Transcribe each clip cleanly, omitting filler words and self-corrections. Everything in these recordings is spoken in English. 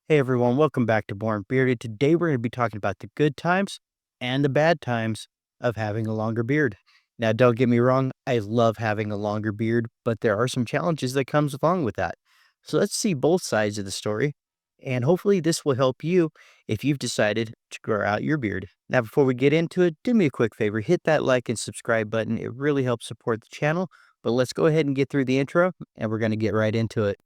Hey everyone, welcome back to Born Bearded. Today we're going to be talking about the good times and the bad times of having a longer beard. Now, don't get me wrong, I love having a longer beard, but there are some challenges that comes along with that. So let's see both sides of the story, and hopefully this will help you if you've decided to grow out your beard. Now, before we get into it, do me a quick favor, hit that like and subscribe button. It really helps support the channel. But let's go ahead and get through the intro, and we're going to get right into it.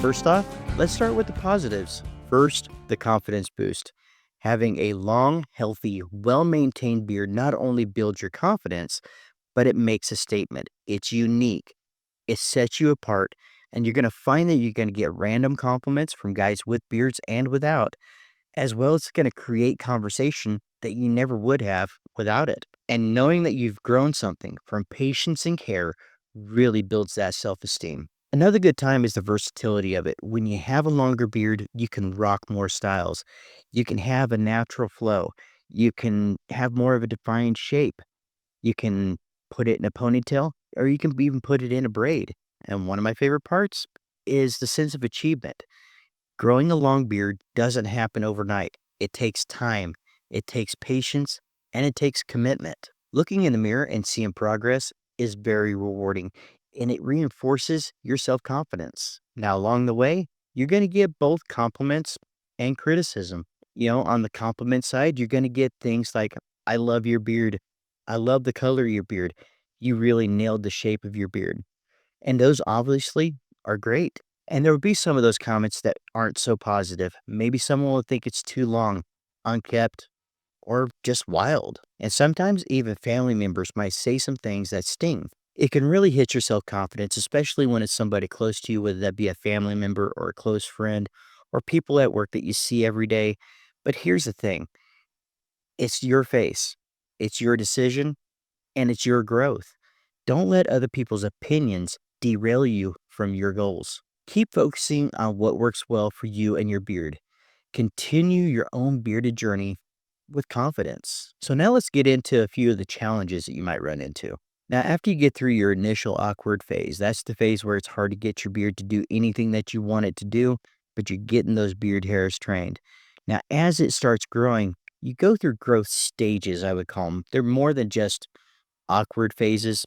First off, let's start with the positives. First, the confidence boost. Having a long, healthy, well maintained beard not only builds your confidence, but it makes a statement. It's unique, it sets you apart, and you're going to find that you're going to get random compliments from guys with beards and without, as well as going to create conversation that you never would have without it. And knowing that you've grown something from patience and care really builds that self esteem. Another good time is the versatility of it. When you have a longer beard, you can rock more styles. You can have a natural flow. You can have more of a defined shape. You can put it in a ponytail, or you can even put it in a braid. And one of my favorite parts is the sense of achievement. Growing a long beard doesn't happen overnight. It takes time, it takes patience, and it takes commitment. Looking in the mirror and seeing progress is very rewarding, and it reinforces your self confidence. Now, along the way, you're going to get both compliments and criticism. On the compliment side, you're going to get things like, I love your beard. I love the color of your beard. You really nailed the shape of your beard. And those obviously are great. And there will be some of those comments that aren't so positive. Maybe someone will think it's too long, unkept, or just wild. And sometimes even family members might say some things that sting. It can really hit your self confidence, especially when it's somebody close to you, whether that be a family member or a close friend or people at work that you see every day. But here's the thing, it's your face, it's your decision, and it's your growth. Don't let other people's opinions derail you from your goals. Keep focusing on what works well for you and your beard. Continue your own bearded journey with confidence. So, now let's get into a few of the challenges that you might run into. Now, after you get through your initial awkward phase, that's the phase where it's hard to get your beard to do anything that you want it to do, but you're getting those beard hairs trained. Now, as it starts growing, you go through growth stages, I would call them. They're more than just awkward phases.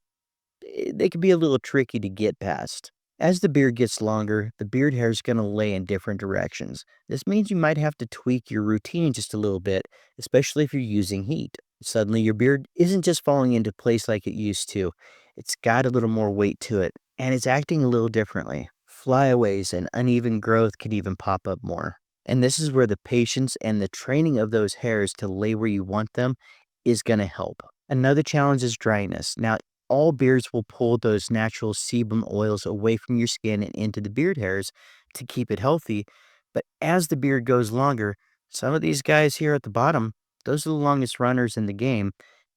They can be a little tricky to get past. As the beard gets longer, the beard hair is going to lay in different directions. This means you might have to tweak your routine just a little bit, especially if you're using heat. Suddenly, your beard isn't just falling into place like it used to. It's got a little more weight to it, and it's acting a little differently. Flyaways and uneven growth can even pop up more. And this is where the patience and the training of those hairs to lay where you want them is going to help. Another challenge is dryness. Now, all beards will pull those natural sebum oils away from your skin and into the beard hairs to keep it healthy. But as the beard goes longer, some of these guys here at the bottom, those are the longest runners in the game.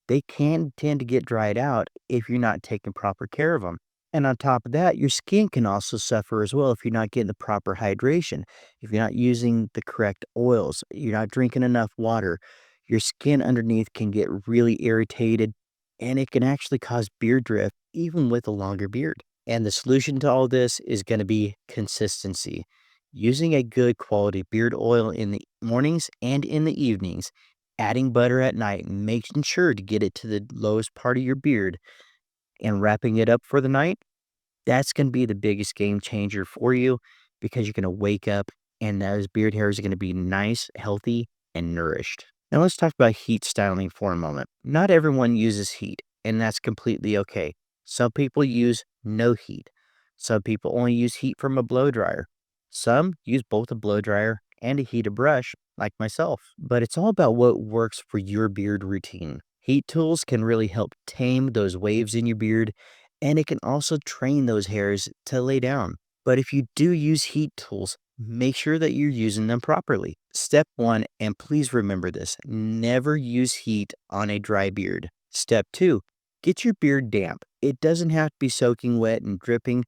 They can tend to get dried out if you're not taking proper care of them. And on top of that, your skin can also suffer as well if you're not getting the proper hydration, if you're not using the correct oils, you're not drinking enough water. Your skin underneath can get really irritated, and it can actually cause beard drift even with a longer beard. And the solution to all this is going to be consistency. Using a good quality beard oil in the mornings and in the evenings, adding butter at night, and making sure to get it to the lowest part of your beard and wrapping it up for the night, that's going to be the biggest game changer for you because you're going to wake up and those beard hairs are going to be nice, healthy, and nourished. Now let's talk about heat styling for a moment. Not everyone uses heat, and that's completely okay. Some people use no heat. Some people only use heat from a blow dryer. Some use both a blow dryer and a heated brush, like myself. But it's all about what works for your beard routine. Heat tools can really help tame those waves in your beard, and it can also train those hairs to lay down. But if you do use heat tools, make sure that you're using them properly. Step one, and please remember this, never use heat on a dry beard. Step two, get your beard damp. It doesn't have to be soaking wet and dripping.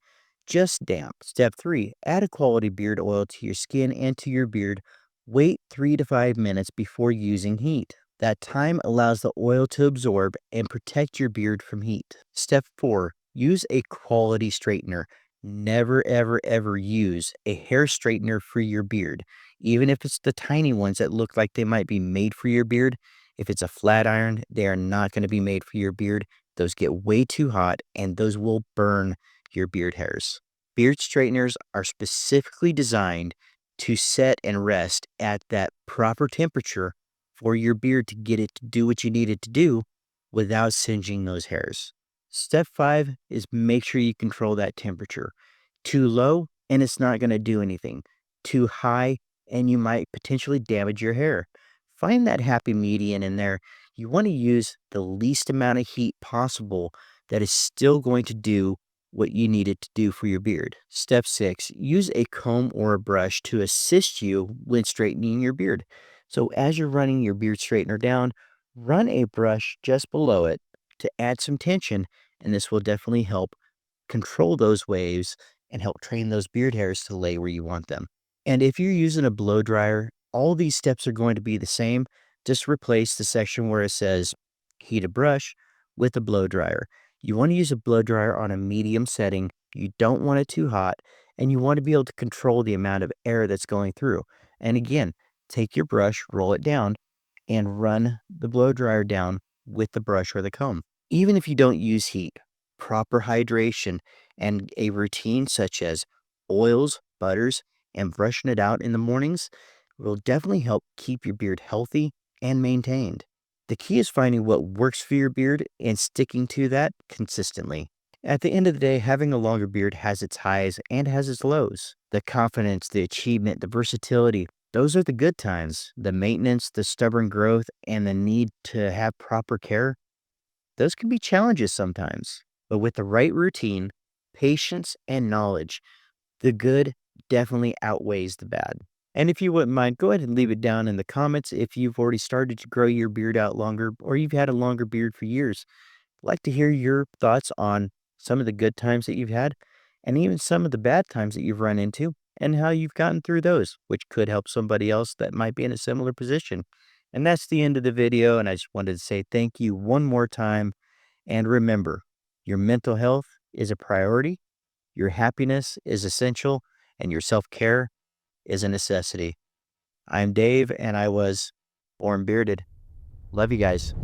just damp. Step 3, add a quality beard oil to your skin and to your beard. Wait 3 to 5 minutes before using heat. That time allows the oil to absorb and protect your beard from heat. Step 4, use a quality straightener. Never, ever, ever use a hair straightener for your beard. Even if it's the tiny ones that look like they might be made for your beard, if it's a flat iron, they are not going to be made for your beard. Those get way too hot and those will burn your beard hairs. Beard straighteners are specifically designed to set and rest at that proper temperature for your beard to get it to do what you need it to do without singeing those hairs. Step 5 is make sure you control that temperature. Too low, and it's not going to do anything. Too high, and you might potentially damage your hair. Find that happy median in there. You want to use the least amount of heat possible that is still going to do what you need it to do for your beard. Step 6, use a comb or a brush to assist you when straightening your beard. So as you're running your beard straightener down, run a brush just below it to add some tension, and this will definitely help control those waves and help train those beard hairs to lay where you want them. And if you're using a blow dryer, all these steps are going to be the same. Just replace the section where it says heat a brush with a blow dryer. You want to use a blow dryer on a medium setting. You don't want it too hot, and you want to be able to control the amount of air that's going through. And again, take your brush, roll it down, and run the blow dryer down with the brush or the comb. Even if you don't use heat, proper hydration and a routine such as oils, butters, and brushing it out in the mornings will definitely help keep your beard healthy and maintained. The key is finding what works for your beard and sticking to that consistently. At the end of the day, having a longer beard has its highs and has its lows. The confidence, the achievement, the versatility, those are the good times. The maintenance, the stubborn growth, and the need to have proper care, those can be challenges sometimes. But with the right routine, patience, and knowledge, the good definitely outweighs the bad. And if you wouldn't mind, go ahead and leave it down in the comments if you've already started to grow your beard out longer or you've had a longer beard for years. I'd like to hear your thoughts on some of the good times that you've had and even some of the bad times that you've run into and how you've gotten through those, which could help somebody else that might be in a similar position. And that's the end of the video. And I just wanted to say thank you one more time. And remember, your mental health is a priority, your happiness is essential, and your self care is a necessity. I'm Dave, and I was born bearded. Love you guys.